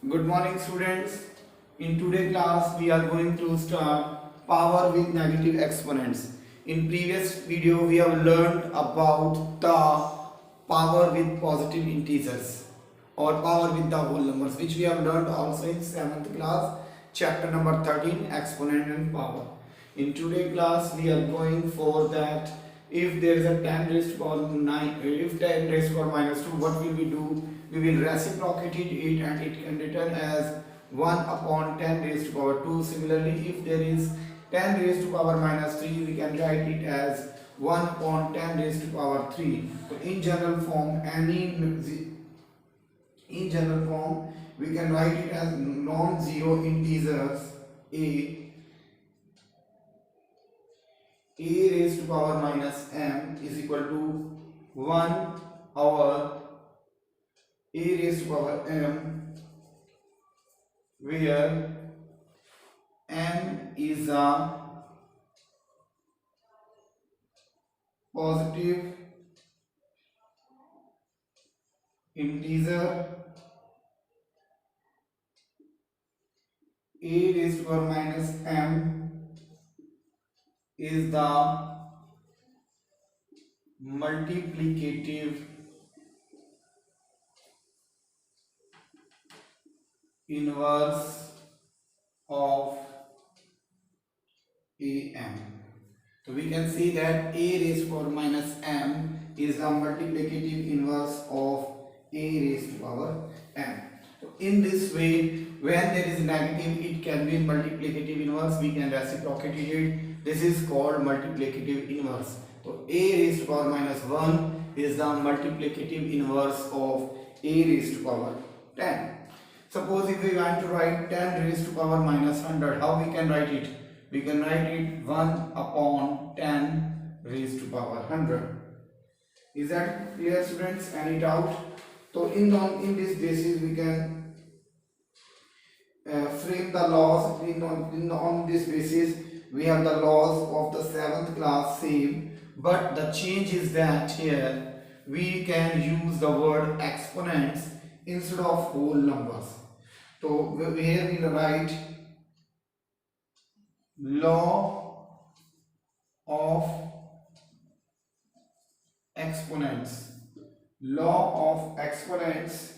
Good morning students. In today's class we are going to start power with negative exponents. In previous video we have learned about the power with positive integers or power with the whole numbers, which we have learned also in 7th class chapter number 13 exponent and power. In today's class we are going for that if there is a 10 raised to power 9, if 10 raised to power minus 2, what will we do? We will reciprocate it and it can return as 1 upon 10 raised to power 2. Similarly, if there is 10 raised to power minus 3, we can write it as 1 upon 10 raised to power 3. So in general form, we can write it as non-zero integers a raised to power minus m is equal to 1 over a raised to power m, where m is a positive integer, a raised to power minus m is the multiplicative inverse of am. So we can see that a raised to power minus m is the multiplicative inverse of a raised to power m. So in this way, when there is negative, it can be multiplicative inverse. We can reciprocate it. This is called multiplicative inverse. So a raised to power minus 1 is the multiplicative inverse of a raised to power 10. Suppose if we want to write 10 raised to power minus 100, how we can write it? We can write it 1 upon 10 raised to power 100. Is that clear, students? Any doubt? So in this basis we can frame the laws. On this basis we have the laws of the 7th class same, but the change is that here we can use the word exponents instead of whole numbers. So here we will write law of exponents. Law of exponents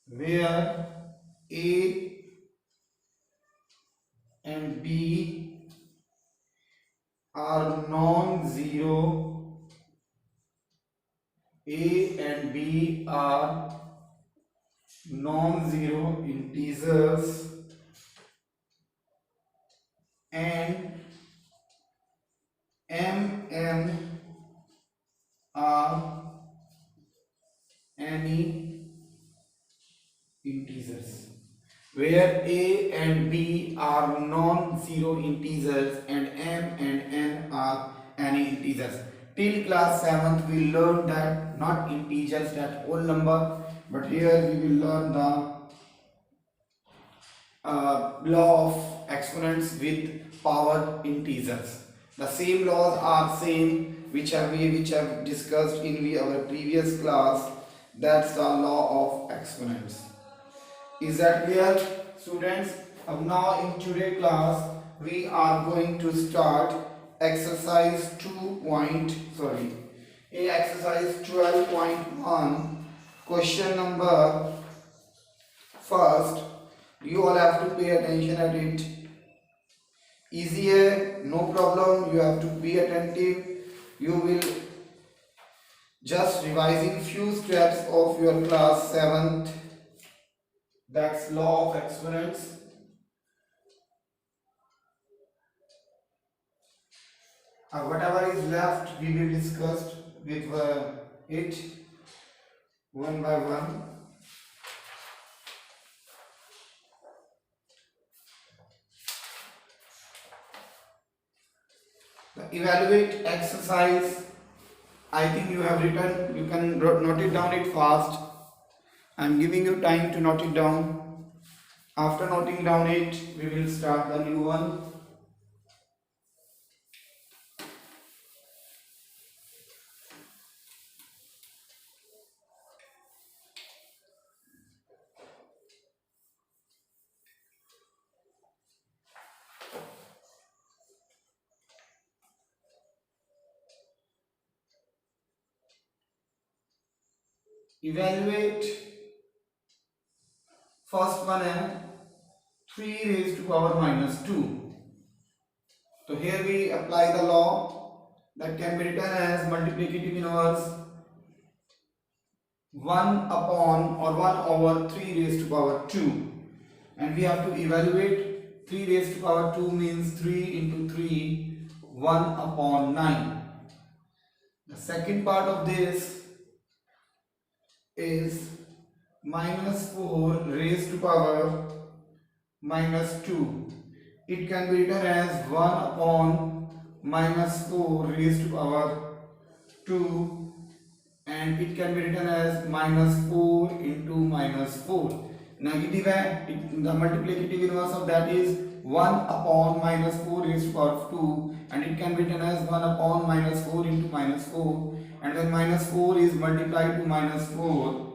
where a and b are non-zero, a and b are non-zero integers, and m n are any integers, where a and b are non-zero integers and m and n are any integers. Till class 7th we learned that not integers, that whole number, but here we will learn the law of exponents with power integers. The same laws are same which have discussed in our previous class. That's the law of exponents. Is that clear, students? Now in today's class we are going to start exercise exercise 12.1, question number first. You all have to pay attention at it. Easy hai, no problem. You have to be attentive. You will just revising few steps of your class 7th. That's law of exponents. Whatever is left we will discuss with it one by one. The evaluate exercise, I think you have written. You can note it down it fast. I am giving you time to note it down. After noting down it, we will start the new one. Evaluate first one है 3 raised to power minus 2. So here we apply the law that can be written as multiplicative inverse 1 upon or 1 over 3 raised to power 2, and we have to evaluate 3 raised to power 2 means 3 into 3, 1 upon 9. The second part of this is minus 4 raised to power minus 2. It can be written as 1 upon minus 4 raised to power 2, and it can be written as minus 4 into minus 4. Negative है, the multiplicative inverse of that is 1 upon minus 4 raised to power 2, and it can be written as 1 upon minus 4 into minus 4, and when minus 4 is multiplied to minus 4,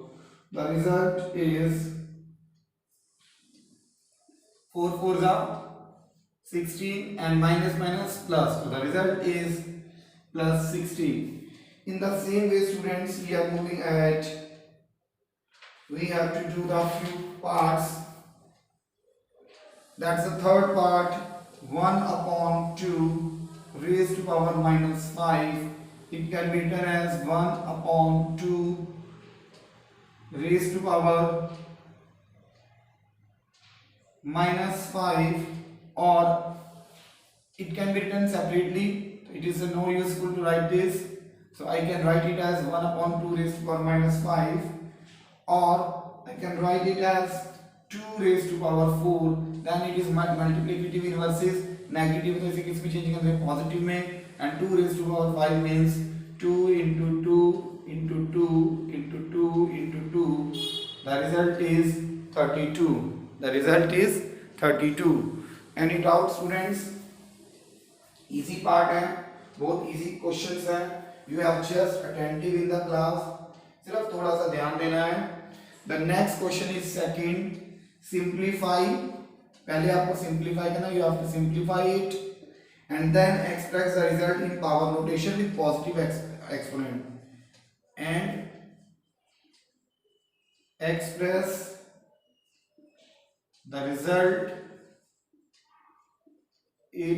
the result is 4 4s are 16 and minus minus plus, so the result is plus 16. In the same way, students, we are moving ahead. We have to do the few parts. That's the third part. 1 upon 2 raised to power minus 5. It can be written as 1 upon 2 raised to power minus 5, or it can be written separately. It is no useful to write this, so I can write it as 1 upon 2 raised to power minus 5, or I can write it as 2 raised to power 4. then it is multiplicative inverse is negative, तो इसे किस में change करेंगे positive में, and 2 raised to power 5 means 2 into 2 into 2 into 2 into 2. The result is 32. The result is 32. Any doubt, students? Easy part है, बहुत easy questions है. You have just attentive in the class. सिर्फ थोड़ा सा ध्यान देना है. The next question is second. Simplify. पहले आपको simplify करना. You have to simplify it and then express the result in power notation with positive exponent and express the result in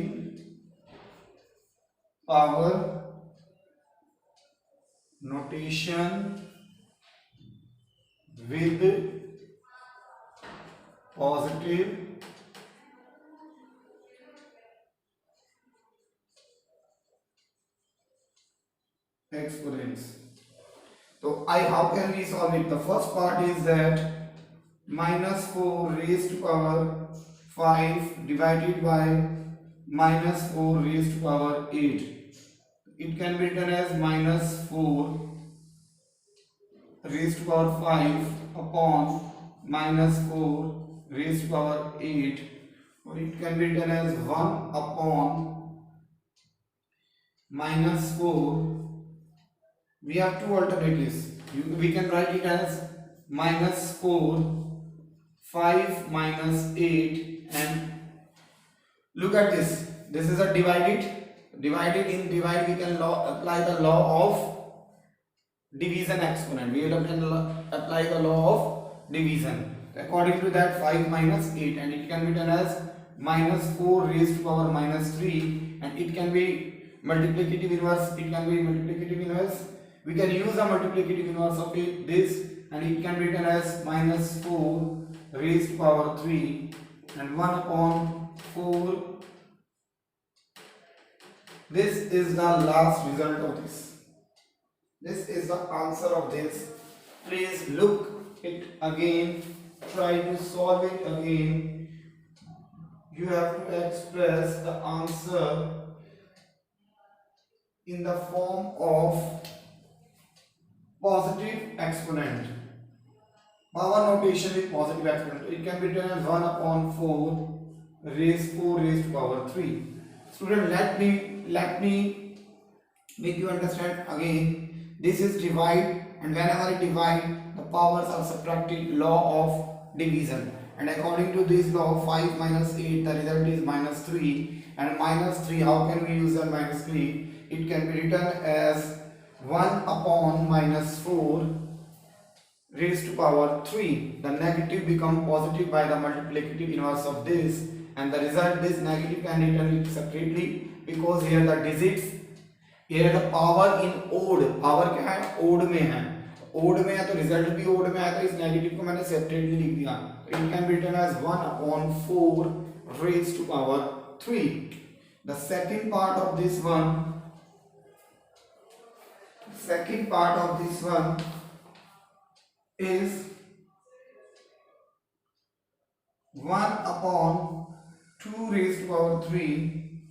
power notation with positive exponents. So how can we solve it? The first part is that minus 4 raised to power 5 divided by minus 4 raised to power 8. It can be written as minus 4 raised to power 5 upon minus 4 raised to power 8, or it can be written as 1 upon minus 4. We have two alternatives. We can write it as minus 4 5 minus 8, and look at this. This is a divided. In divide we can apply the law of division exponent. We will apply the law of division. According to that, 5 minus 8, and it can be done as minus 4 raised to power minus 3, and it can be multiplicative inverse. It can be multiplicative inverse. We can use the multiplicative inverse of this, and it can be written as minus 4 raised to power 3 and 1 upon 4. This is the last result of this. This is the answer of this. Please look it again. Try to solve it again. You have to express the answer in the form of positive exponent. Power notation with positive exponent. It can be written as 1 upon 4 raised to power 3. Student, let me make you understand again. This is divide, and whenever I divide, the powers are subtracted, law of division. And according to this law, 5 minus 8, the result is minus 3. And minus 3, how can we use the minus 3? It can be written as 1 upon minus 4 raised to power 3. The negative become positive by the multiplicative inverse of this, and the result is negative can written it separately because here the digits, here the power in odd, power क्या है odd में है, odd में है तो result भी odd में है, तो इस negative को मैंने separately लिख दिया, तो it can be written as 1/4 raised to power 3. The second part of this one is 1/2 raised to power 3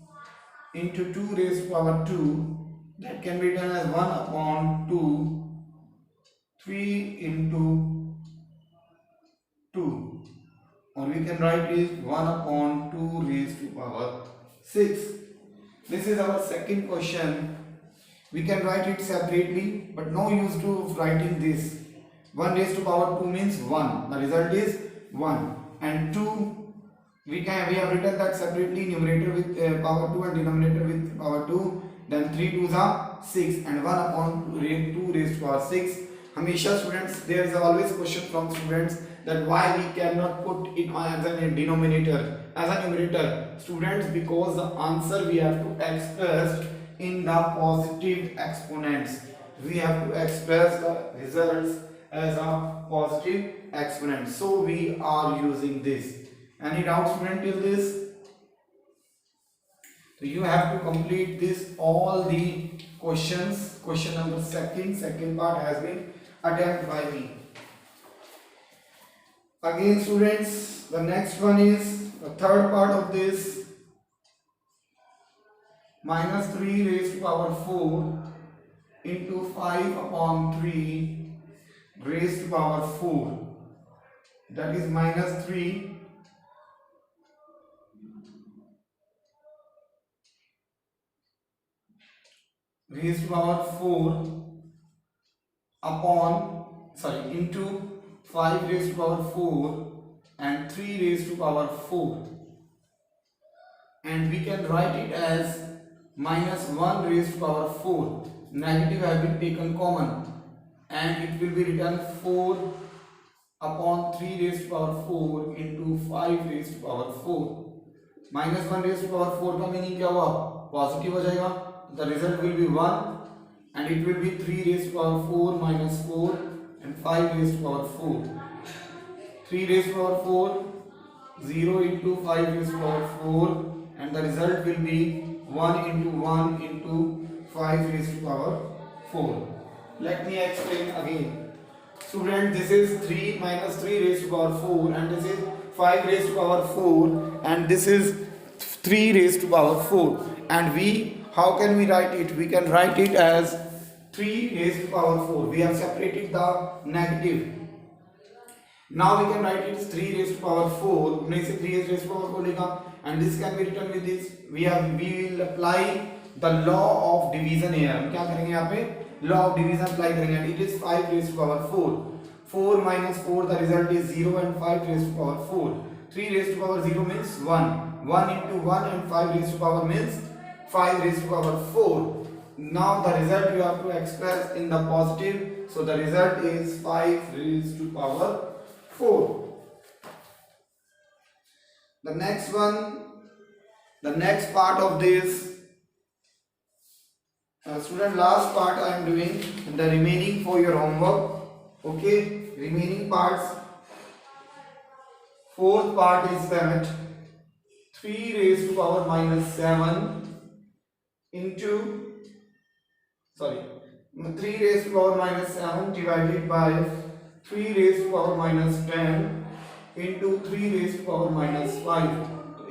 into 2 raised to power 2. That can be written as 1/2 3 into 2, or we can write it 1/2 raised to power 6. This is our second question. We can write it separately, but no use to writing this. 1 raised to power 2 means 1. The result is 1. And 2, we have written that separately, numerator with power 2 and denominator with power 2. Then 3 2s are 6 and 1/2 raised to power 6. Hamisha students, there is always question from students that why we cannot put it as a denominator, as a numerator. Students, because the answer we have to express in the positive exponents. We have to express the results as a positive exponent. So we are using this. Any doubt student till this? So you have to complete this, all the questions. Question number second part has been attempted by me. Again students, the next one is the third part of this. -3 raised to power 4 into 5/3 raised to power 4. That is -3 raised to power 4 into 5 raised to power 4 and 3 raised to power 4. And we can write it as -1 raised to power 4. Negative has been taken common and it will be written 4/3 raised to power 4 into 5 raised to power 4. -1 raised to power 4 का meaning क्या हुआ? Positive हो जाएगा. The result will be 1 and it will be 3 raised to power 4 minus 4 and 5 raised to power 4. 3 raised to power 4, 0 into 5 raised to power 4, and the result will be 1 into 1 into 5 raised to power 4. Let me explain again. Student, this is 3 minus 3 raised to power 4 and this is 5 raised to power 4 and this is 3 raised to power 4. And how can we write it? We can write it as 3 raised to power 4. We have separated the negative. Now we can write it 3 raised to power 4. हमने इसे 3 raised to power 4 लिखा and this can be written with this. We will apply the law of division here. हम क्या करेंगे यहाँ पे? Law of division apply करेंगे and it is 5 raised to power 4. 4 minus 4, the result is 0 and 5 raised to power 4. 3 raised to power 0 means 1. 1 into 1 and 5 raised to power means 5 raised to power 4. Now the result you have to express in the positive. So the result is 5 raised to power 4. The next one, the next part of this, student, last part I am doing, the remaining for your homework. Okay, remaining parts. Fourth part is that 3 raised to power minus 7 into 3 raised to power minus 7 divided by 3 raised to power minus 10 into 3 raised to power minus 5.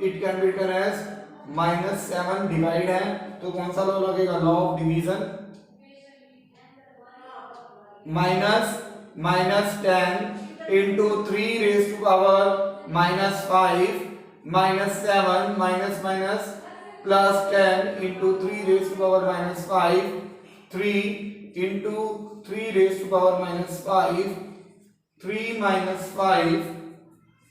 It can be written as -7 divide है तो कौन सा law लगेगा? Law of division. -10 into 3 raised to power minus 5 minus 7 minus plus 10 into 3 raised to power minus 5, 3 into 3 raised to power minus 5, 3 minus 5,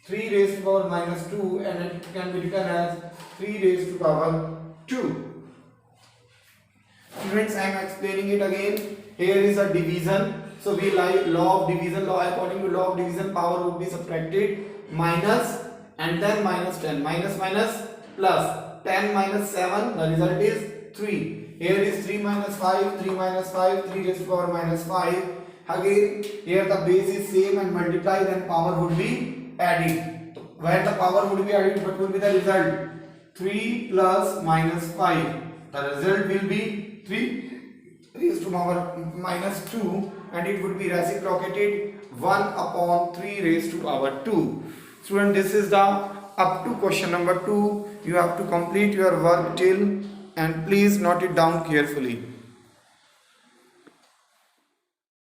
3 raised to power minus 2, and it can be written as 3 raised to power 2. Students, I am explaining it again. Here is a division. So we like law of division. Law, according to law of division, power would be subtracted minus and then minus 10. Minus minus plus. 10 minus 7, the result is 3. Here is 3 minus 5, 3 minus 5, 3 raised to power minus 5. Again, here the base is same and multiply, then power would be added. Where the power would be added, what will be the result? 3 plus minus 5. The result will be 3 raised to power minus 2, and it would be reciprocated 1 upon 3 raised to power 2. Student, this is the up to question number 2. You have to complete your work till, and please note it down carefully.